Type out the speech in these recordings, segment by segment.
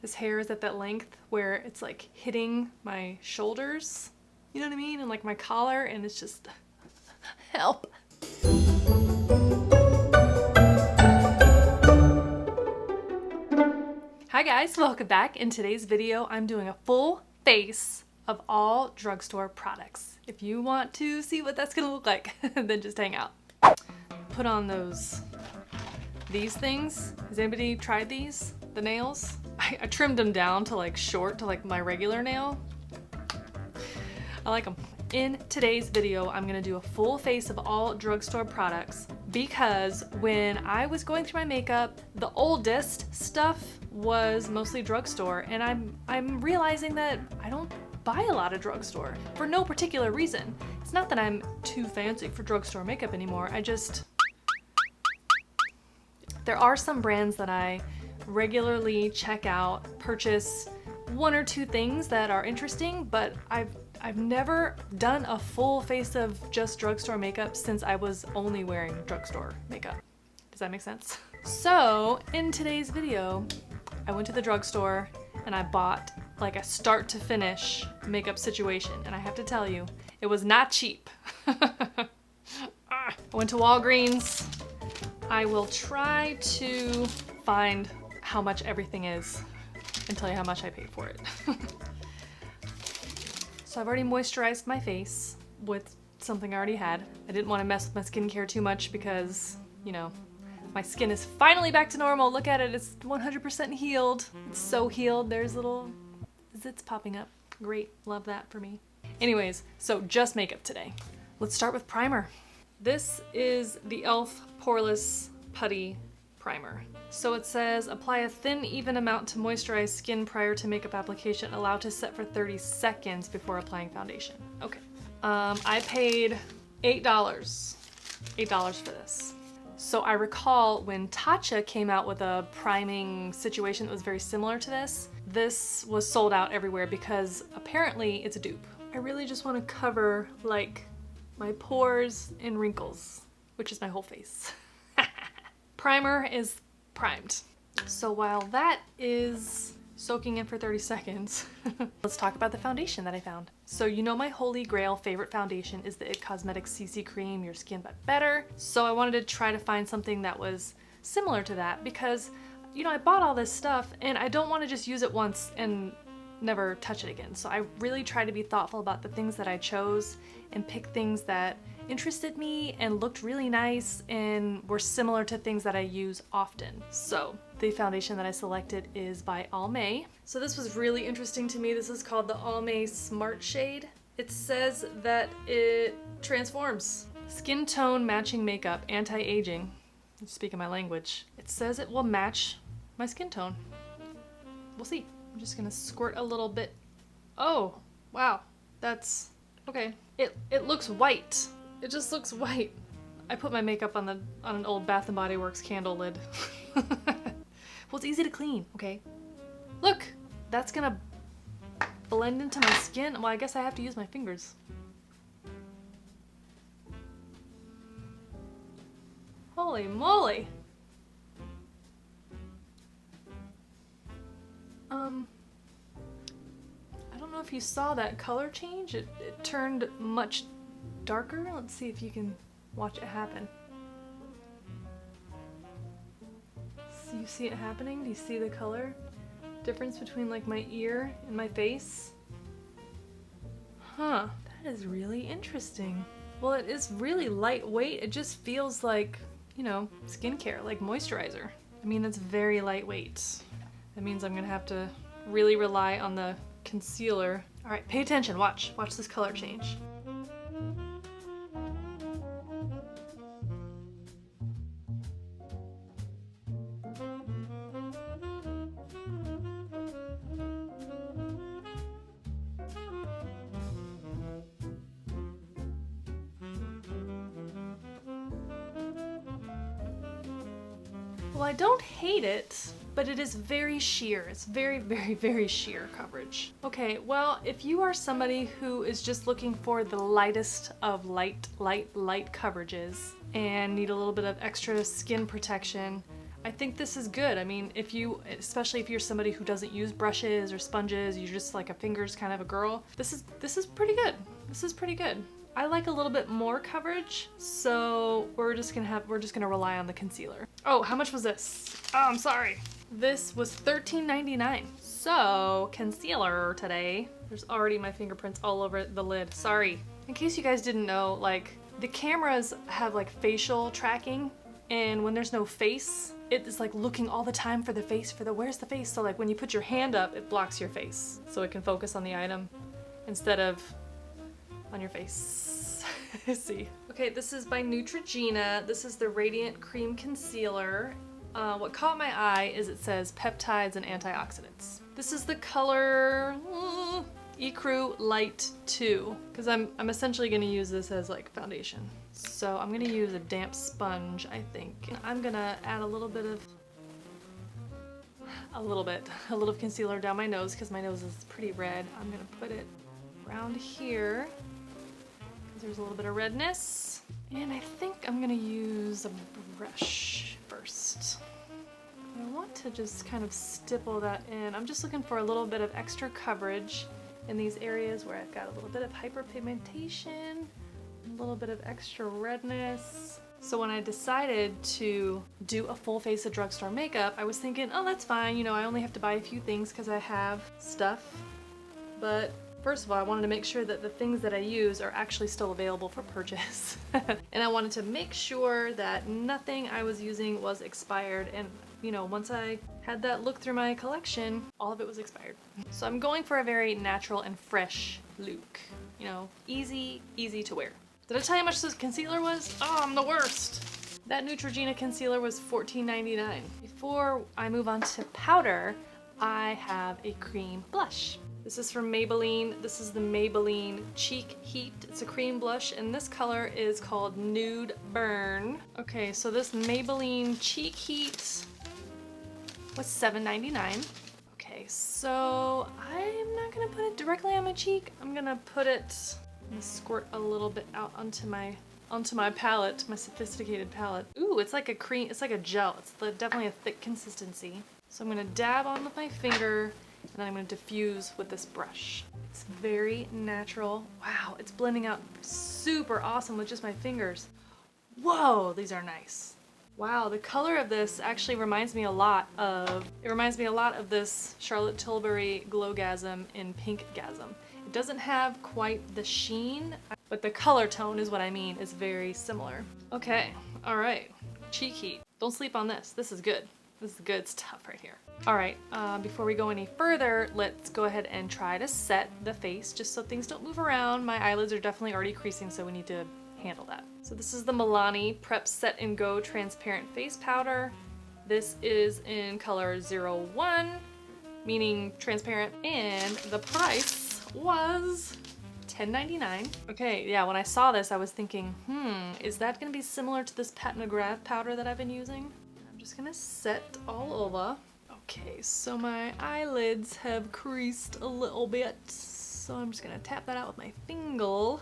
This hair is at that length where it's like hitting my shoulders, you know what I mean? And like my collar, and it's just, help. Hi guys, welcome back. In today's video, I'm doing a full face of all drugstore products. If you want to see what that's gonna look like, then just hang out. Put on these things. Has anybody tried these? The nails? I trimmed them down to like short to like my regular nail. I like them. In today's video, I'm gonna do a full face of all drugstore products because when I was going through my makeup, the oldest stuff was mostly drugstore, and I'm realizing that I don't buy a lot of drugstore for no particular reason. It's not that I'm too fancy for drugstore makeup anymore. There are some brands that I regularly check out, purchase one or two things that are interesting, but I've never done a full face of just drugstore makeup since I was only wearing drugstore makeup. Does that make sense? So in today's video, I went to the drugstore and I bought like a start to finish makeup situation, and I have to tell you, it was not cheap. I went to Walgreens. I will try to find how much everything is and tell you how much I paid for it. So I've already moisturized my face with something I already had. I didn't want to mess with my skincare too much because, you know, my skin is finally back to normal. Look at it, it's 100% healed. It's so healed, there's little zits popping up. Great, love that for me. Anyways, so just makeup today. Let's start with primer. This is the e.l.f. Poreless Putty Primer. So it says, apply a thin, even amount to moisturize skin prior to makeup application. Allow to set for 30 seconds before applying foundation. Okay. I paid $8 for this. So I recall when Tatcha came out with a priming situation that was very similar to this, this was sold out everywhere because apparently it's a dupe. I really just want to cover like my pores and wrinkles, which is my whole face. Primer is primed. So while that is soaking in for 30 seconds, let's talk about the foundation that I found. So you know my holy grail favorite foundation is the IT Cosmetics CC Cream Your Skin But Better. So I wanted to try to find something that was similar to that because, you know, I bought all this stuff and I don't want to just use it once and never touch it again. So I really try to be thoughtful about the things that I chose and pick things that interested me and looked really nice and were similar to things that I use often. So the foundation that I selected is by Almay. So this was really interesting to me. This is called the Almay Smart Shade. It says that it transforms. Skin tone matching makeup, anti-aging. Speaking my language. It says it will match my skin tone. We'll see. I'm just gonna squirt a little bit. Oh, wow. That's okay. It looks white. It just looks white. I put my makeup on an old Bath & Body Works candle lid. Well, it's easy to clean, okay? Look, that's gonna blend into my skin. Well, I guess I have to use my fingers. Holy moly! I don't know if you saw that color change. It turned much darker. Let's see if you can watch it happen. So you see it happening? Do you see the color difference between like my ear and my face? Huh, that is really interesting. Well, it is really lightweight. It just feels like, you know, skincare, like moisturizer. I mean, that's very lightweight. That means I'm gonna have to really rely on the concealer. All right, pay attention, watch this color change. Well, I don't hate it, but it is very sheer. It's very, very, very sheer coverage. Okay, well, if you are somebody who is just looking for the lightest of light coverages and need a little bit of extra skin protection, I think this is good. I mean, especially if you're somebody who doesn't use brushes or sponges, you're just like a fingers kind of a girl, this is pretty good. This is pretty good. I like a little bit more coverage, so we're just gonna rely on the concealer. Oh, how much was this? Oh, I'm sorry. This was $13.99. So, concealer today. There's already my fingerprints all over the lid. Sorry. In case you guys didn't know, like, the cameras have like facial tracking, and when there's no face, it is like looking all the time for the face, where's the face? So like when you put your hand up, it blocks your face so it can focus on the item instead of on your face. See. Okay, this is by Neutrogena. This is the Radiant Cream Concealer. What caught my eye is it says peptides and antioxidants. This is the color Ecru Light 2, because I'm essentially going to use this as like foundation. So I'm going to use a damp sponge, I think. I'm going to add a little of concealer down my nose because my nose is pretty red. I'm going to put it around here because there's a little bit of redness. And I think I'm going to use a brush first. I want to just kind of stipple that in. I'm just looking for a little bit of extra coverage in these areas where I've got a little bit of hyperpigmentation, a little bit of extra redness. So when I decided to do a full face of drugstore makeup, I was thinking, oh, that's fine. You know, I only have to buy a few things because I have stuff. But first of all, I wanted to make sure that the things that I use are actually still available for purchase. And I wanted to make sure that nothing I was using was expired. And you know, once I had that look through my collection, all of it was expired. So I'm going for a very natural and fresh look. You know, easy to wear. Did I tell you how much this concealer was? Oh, I'm the worst. That Neutrogena concealer was $14.99. Before I move on to powder, I have a cream blush. This is from Maybelline. This is the Maybelline Cheek Heat. It's a cream blush, and this color is called Nude Burn. Okay, so this Maybelline Cheek Heat was $7.99. Okay, so I'm not gonna put it directly on my cheek. I'm gonna squirt a little bit out onto my palette, my sophisticated palette. Ooh, it's like a cream, it's like a gel. It's definitely a thick consistency. So I'm gonna dab on with my finger, and then I'm gonna diffuse with this brush. It's very natural. Wow, it's blending out super awesome with just my fingers. Whoa, these are nice. Wow, the color of this actually reminds me a lot of this Charlotte Tilbury Glowgasm in Pinkgasm. It doesn't have quite the sheen, but the color tone is what I mean, is very similar. Okay, all right, cheek heat. Don't sleep on this. This is good. This is good stuff right here. All right, before we go any further, let's go ahead and try to set the face just so things don't move around. My eyelids are definitely already creasing, so we need to handle that. So this is the Milani Prep+Set+Go Transparent Face Powder. This is in color 01, meaning transparent, and the price was $10.99. Okay, yeah, when I saw this, I was thinking, is that gonna be similar to this Pat McGrath powder that I've been using? I'm just gonna set all over. Okay, so my eyelids have creased a little bit, so I'm just gonna tap that out with my finger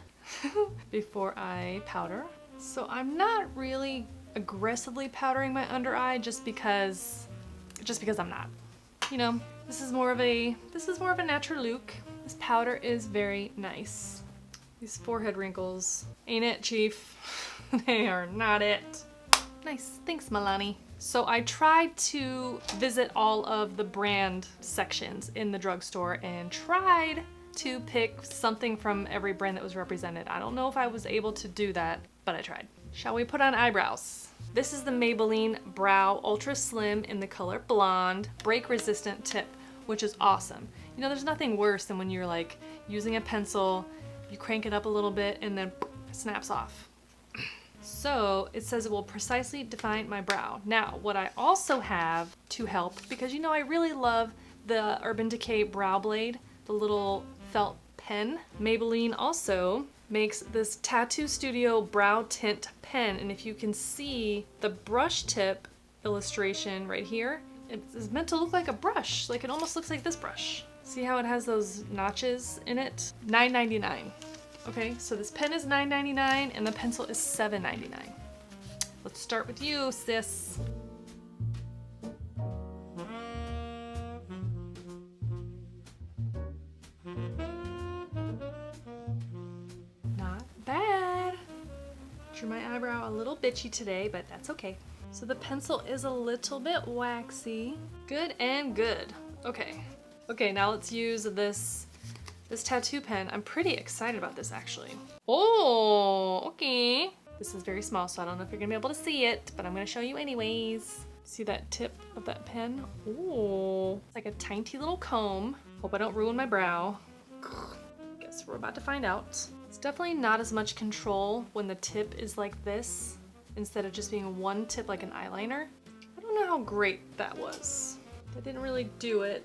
before I powder. So I'm not really aggressively powdering my under eye just because I'm not. You know, this is more of a natural look. This powder is very nice. These forehead wrinkles, ain't it, Chief? They are not it. Nice, thanks, Milani. So I tried to visit all of the brand sections in the drugstore and tried to pick something from every brand that was represented. I don't know if I was able to do that, but I tried. Shall we put on eyebrows? This is the Maybelline Brow Ultra Slim in the color Blonde, break resistant tip, which is awesome. You know, there's nothing worse than when you're like using a pencil, you crank it up a little bit and then it snaps off. So it says it will precisely define my brow. Now, what I also have to help, because you know I really love the Urban Decay Brow Blade, the little felt pen. Maybelline also makes this Tattoo Studio Brow Tint pen, and if you can see the brush tip illustration right here, it's meant to look like a brush. Like it almost looks like this brush. See how it has those notches in it? $9.99. Okay, so this pen is $9.99 and the pencil is $7.99. Let's start with you, sis. a little bitchy today, but that's okay. So the pencil is a little bit waxy. Good and good. Okay. Okay, now let's use this tattoo pen. I'm pretty excited about this actually. Oh, okay. This is very small, so I don't know if you're gonna be able to see it, but I'm gonna show you anyways. See that tip of that pen? Oh, it's like a tiny little comb. Hope I don't ruin my brow. Guess we're about to find out. It's definitely not as much control when the tip is like this, instead of just being one tip like an eyeliner. I don't know how great that was. That didn't really do it,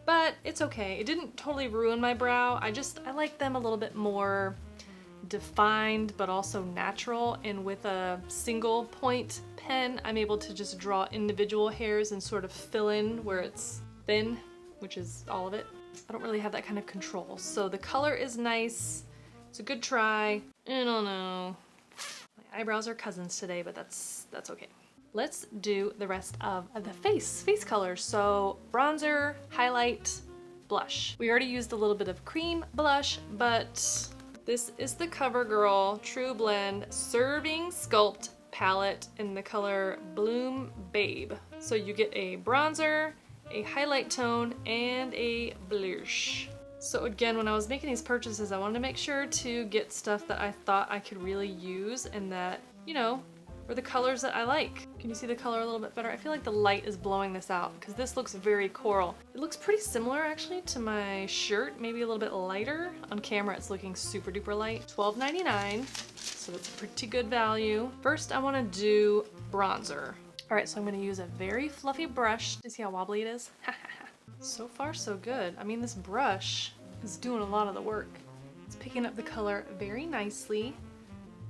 but it's okay. It didn't totally ruin my brow. I like them a little bit more defined, but also natural. And with a single point pen, I'm able to just draw individual hairs and sort of fill in where it's thin, which is all of it. I don't really have that kind of control. So the color is nice. It's a good try. I don't know. My eyebrows are cousins today, but that's okay. Let's do the rest of the face color. So bronzer, highlight, blush. We already used a little bit of cream blush, but this is the Covergirl TruBlend Serving Sculpt palette in the color Bloom Babe. So you get a bronzer, a highlight tone, and a blush. So again, when I was making these purchases, I wanted to make sure to get stuff that I thought I could really use and that, you know, were the colors that I like. Can you see the color a little bit better? I feel like the light is blowing this out because this looks very coral. It looks pretty similar actually to my shirt, maybe a little bit lighter. On camera it's looking super duper light. $12.99, so that's a pretty good value. First I want to do bronzer. All right, so I'm going to use a very fluffy brush. Do you see how wobbly it is? So far so good. I mean, this brush is doing a lot of the work. It's picking up the color very nicely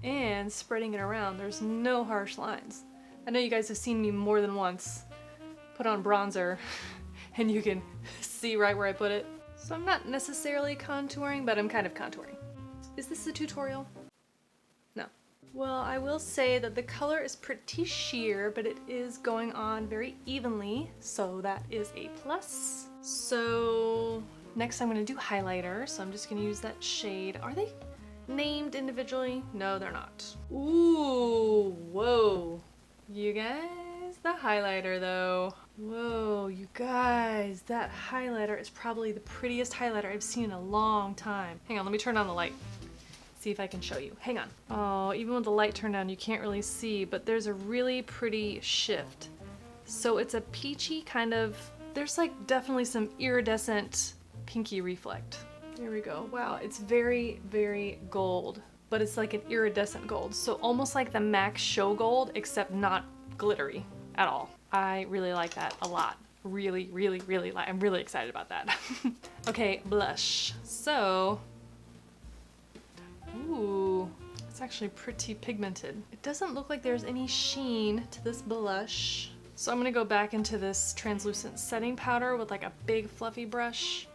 and spreading it around. There's no harsh lines. I know you guys have seen me more than once put on bronzer and you can see right where I put it. So I'm not necessarily contouring, but I'm kind of contouring. Is this a tutorial? No. Well, I will say that the color is pretty sheer, but it is going on very evenly, so that is a plus. So next I'm going to do highlighter, so I'm just going to use that shade. Are they named individually? No, they're not. Ooh, whoa. You guys, the highlighter though. Whoa, you guys, that highlighter is probably the prettiest highlighter I've seen in a long time. Hang on, let me turn on the light. See if I can show you. Hang on. Oh, even with the light turned on, you can't really see, but there's a really pretty shift. So it's a peachy kind of, there's like definitely some iridescent pinky reflect. There we go. Wow, it's very, very gold, but it's like an iridescent gold. So almost like the MAC Show Gold, except not glittery at all. I really like that a lot. Really, really, really like, I'm really excited about that. Okay, blush. So, ooh, it's actually pretty pigmented. It doesn't look like there's any sheen to this blush. So I'm gonna go back into this translucent setting powder with like a big fluffy brush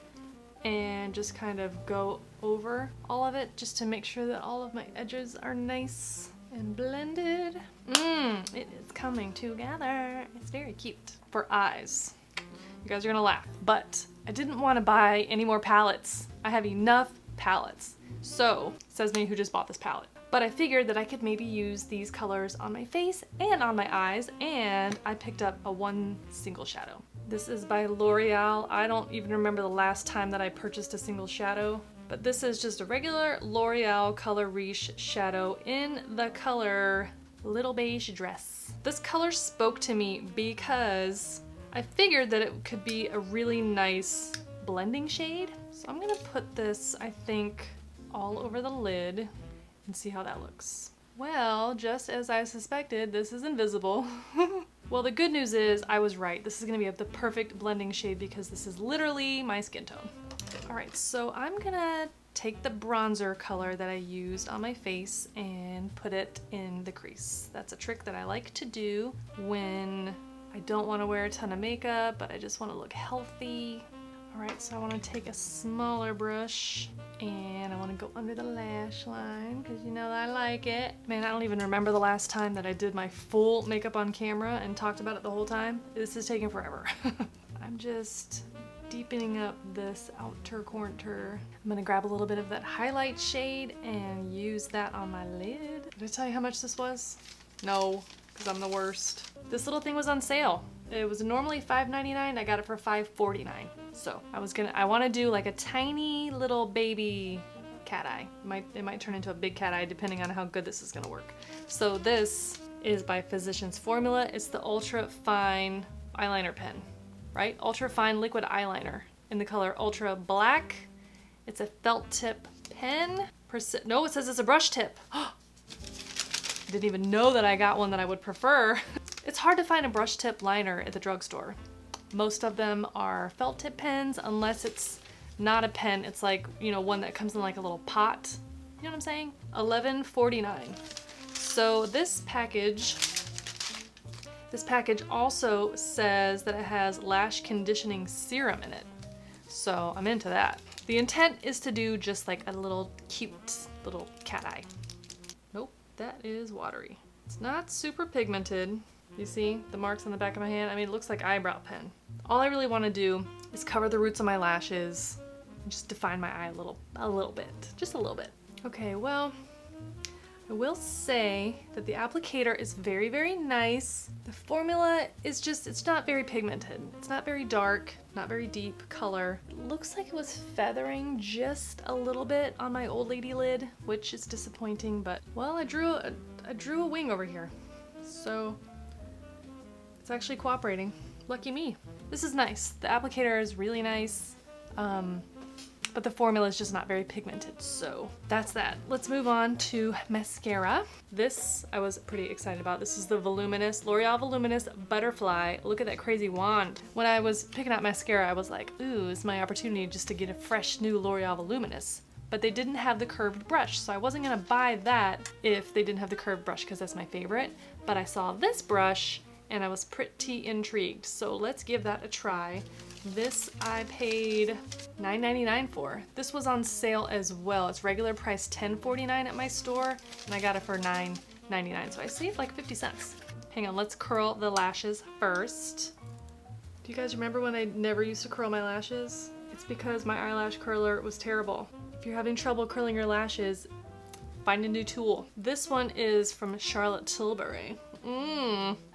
and just kind of go over all of it just to make sure that all of my edges are nice and blended. It is coming together. It's very cute. For eyes, you guys are gonna laugh, but I didn't want to buy any more palettes. I have enough palettes. So, says me who just bought this palette. But I figured that I could maybe use these colors on my face and on my eyes, and I picked up one single shadow. This is by Loreal. I don't even remember the last time that I purchased a single shadow, but this is just a regular L'Oreal Color Riche shadow in the color Little Beige Dress. This color spoke to me because I figured that it could be a really nice blending shade. So I'm gonna put this, I think, all over the lid and see how that looks. Well, just as I suspected, this is invisible. Well, the good news is I was right. This is gonna be the perfect blending shade because this is literally my skin tone. All right, so I'm gonna take the bronzer color that I used on my face and put it in the crease. That's a trick that I like to do when I don't wanna wear a ton of makeup, but I just wanna look healthy. All right, so I wanna take a smaller brush and I wanna go under the lash line because you know that I like it. Man, I don't even remember the last time that I did my full makeup on camera and talked about it the whole time. This is taking forever. I'm just deepening up this outer corner. I'm gonna grab a little bit of that highlight shade and use that on my lid. Did I tell you how much this was? No, because I'm the worst. This little thing was on sale. It was normally $5.99. I got it for $5.49. So I want to do like a tiny little baby cat eye. It might turn into a big cat eye depending on how good this is gonna work. So this is by Physicians Formula. It's the Ultra Fine Eyeliner pen, right? Ultra Fine Liquid Eyeliner in the color Ultra Black. It's a felt tip pen. No, it says it's a brush tip. Didn't even know that I got one that I would prefer. It's hard to find a brush tip liner at the drugstore. Most of them are felt tip pens, unless it's not a pen. It's like, you know, one that comes in like a little pot. You know what I'm saying? $11.49. So this package also says that it has lash conditioning serum in it. So I'm into that. The intent is to do just like a little cute little cat eye. Nope, that is watery. It's not super pigmented. You see the marks on the back of my hand? I mean, it looks like eyebrow pen. All I really want to do is cover the roots of my lashes and just define my eye a little bit, just a little bit. Okay, well, I will say that the applicator is very, very nice. The formula is just, it's not very pigmented. It's not very dark, not very deep color. It looks like it was feathering just a little bit on my old lady lid, which is disappointing, but well, I drew a wing over here. So it's actually cooperating. Lucky me. This is nice. The applicator is really nice, but the formula is just not very pigmented, so that's that. Let's move on to mascara. This I was pretty excited about. This is the Voluminous, L'Oreal Voluminous Butterfly. Look at that crazy wand. When I was picking out mascara, I was like, ooh, it's my opportunity just to get a fresh new L'Oreal Voluminous. But they didn't have the curved brush, so I wasn't gonna buy that if they didn't have the curved brush, because that's my favorite. But I saw this brush and I was pretty intrigued, so let's give that a try. This I paid $9.99 for. This was on sale as well. It's regular price $10.49 at my store, and I got it for $9.99, so I saved like 50 cents. Hang on, let's curl the lashes first. Do you guys remember when I never used to curl my lashes? It's because my eyelash curler was terrible. If you're having trouble curling your lashes, find a new tool. This one is from Charlotte Tilbury.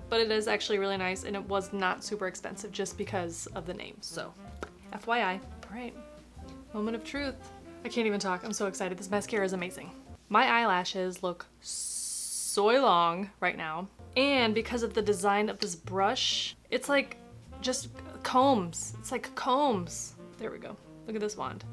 But it is actually really nice, and it was not super expensive just because of the name, so FYI. All right, moment of truth. I can't even talk, I'm so excited. This mascara is amazing. My eyelashes look so long right now, and because of the design of this brush, it's like just combs. It's like combs. There we go. Look at this wand.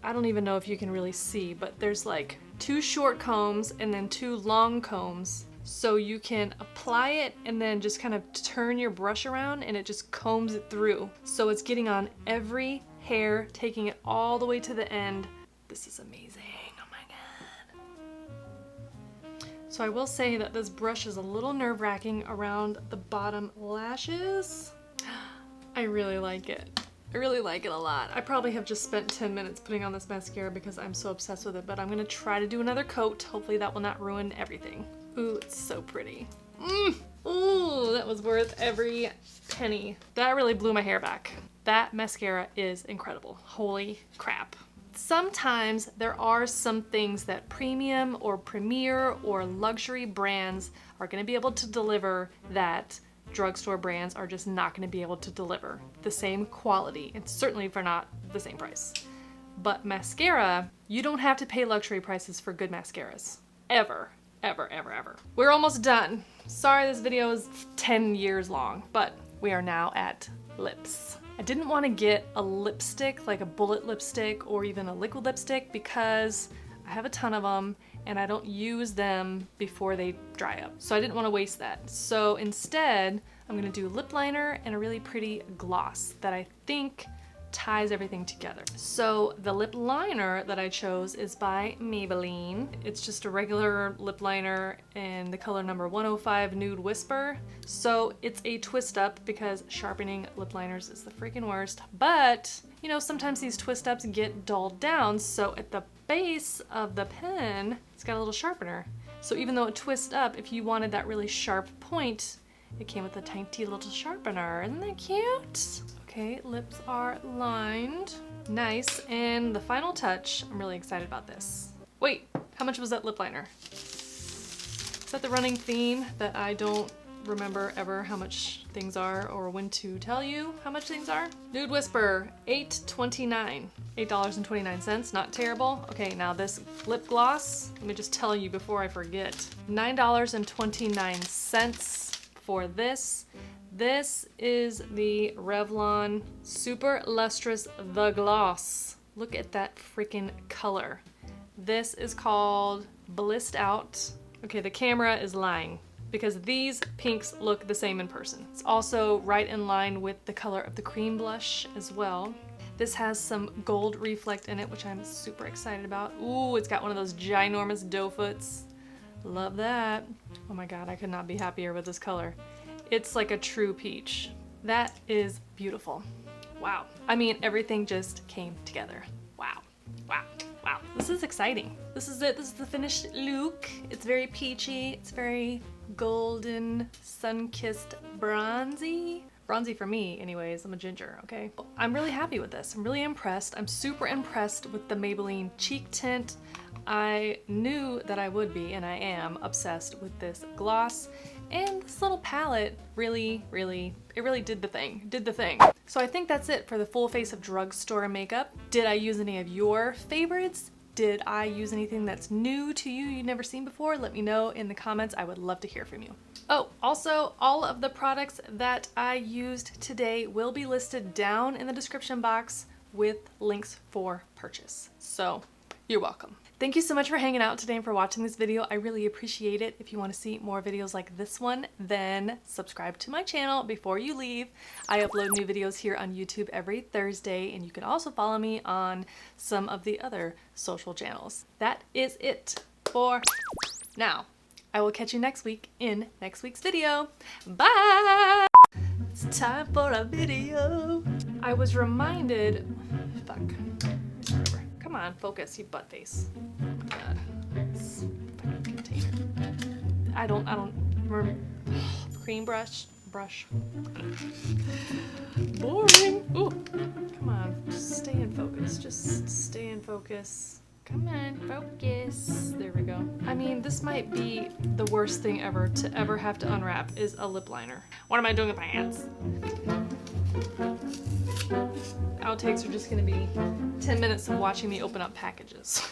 I don't even know if you can really see, but there's like 2 short combs and then 2 long combs. So you can apply it and then just kind of turn your brush around and it just combs it through. So it's getting on every hair, taking it all the way to the end. This is amazing, oh my God. So I will say that this brush is a little nerve-wracking around the bottom lashes. I really like it. I really like it a lot. I probably have just spent 10 minutes putting on this mascara because I'm so obsessed with it, but I'm gonna try to do another coat. Hopefully that will not ruin everything. Ooh, it's so pretty. Ooh, that was worth every penny. That really blew my hair back. That mascara is incredible. Holy crap. Sometimes there are some things that premium or premier or luxury brands are gonna be able to deliver that drugstore brands are just not going to be able to deliver the same quality, and certainly for not the same price. But mascara, you don't have to pay luxury prices for good mascaras. Ever, ever, ever, ever. We're almost done. Sorry this video is 10 years long, but we are now at lips. I didn't want to get a lipstick, like a bullet lipstick or even a liquid lipstick, because I have a ton of them and I don't use them before they dry up. So I didn't want to waste that. So instead, I'm gonna do lip liner and a really pretty gloss that I think ties everything together. So the lip liner that I chose is by Maybelline. It's just a regular lip liner in the color number 105 Nude Whisper. So it's a twist up because sharpening lip liners is the freaking worst. But, you know, sometimes these twist ups get dulled down. So at the base of the pen, it's got a little sharpener. So even though it twists up, if you wanted that really sharp point, It came with a tiny little sharpener. Isn't that cute? Okay, lips are lined. Nice. And the final touch, I'm really excited about this. Wait, how much was that lip liner? Is that the running theme that I don't remember ever how much things are or when to tell you how much things are? Nude Whisper, $8.29. $8.29, not terrible. Okay, now this lip gloss, let me just tell you before I forget. $9.29 for this. This is the Revlon Super Lustrous The Gloss. Look at that freaking color. This is called Blissed Out. Okay, the camera is lying because these pinks look the same in person. It's also right in line with the color of the cream blush as well. This has some gold reflect in it, which I'm super excited about. Ooh, it's got one of those ginormous doe foots. Love that. Oh my God, I could not be happier with this color. It's like a true peach. That is beautiful. Wow. I mean, everything just came together. Wow. Wow. Wow. This is exciting. This is it. This is the finished look. It's very peachy. It's very golden, sun-kissed, bronzy. Bronzy for me, anyways. I'm a ginger, okay? I'm really happy with this. I'm really impressed. I'm super impressed with the Maybelline cheek tint. I knew that I would be, and I am, obsessed with this gloss. And this little palette really did the thing. So I think that's it for the full face of drugstore makeup. Did I use any of your favorites? Did I use anything that's new to you you've never seen before? Let me know in the comments. I would love to hear from you. Oh, also, all of the products that I used today will be listed down in the description box with links for purchase. So you're welcome. Thank you so much for hanging out today and for watching this video. I really appreciate it. If you want to see more videos like this one, then subscribe to my channel before you leave. I upload new videos here on YouTube every Thursday, and you can also follow me on some of the other social channels. That is it for now. I will catch you next week in next week's video. Bye! It's time for a video. I was reminded, fuck. Come on, focus, you butt face. Oh my God. This fucking container. I don't remember. Cream brush. Boring. Ooh. Come on, just stay in focus. Just stay in focus. Come on, focus. There we go. I mean, this might be the worst thing ever to ever have to unwrap is a lip liner. What am I doing with my hands? Outtakes are just gonna be 10 minutes of watching me open up packages.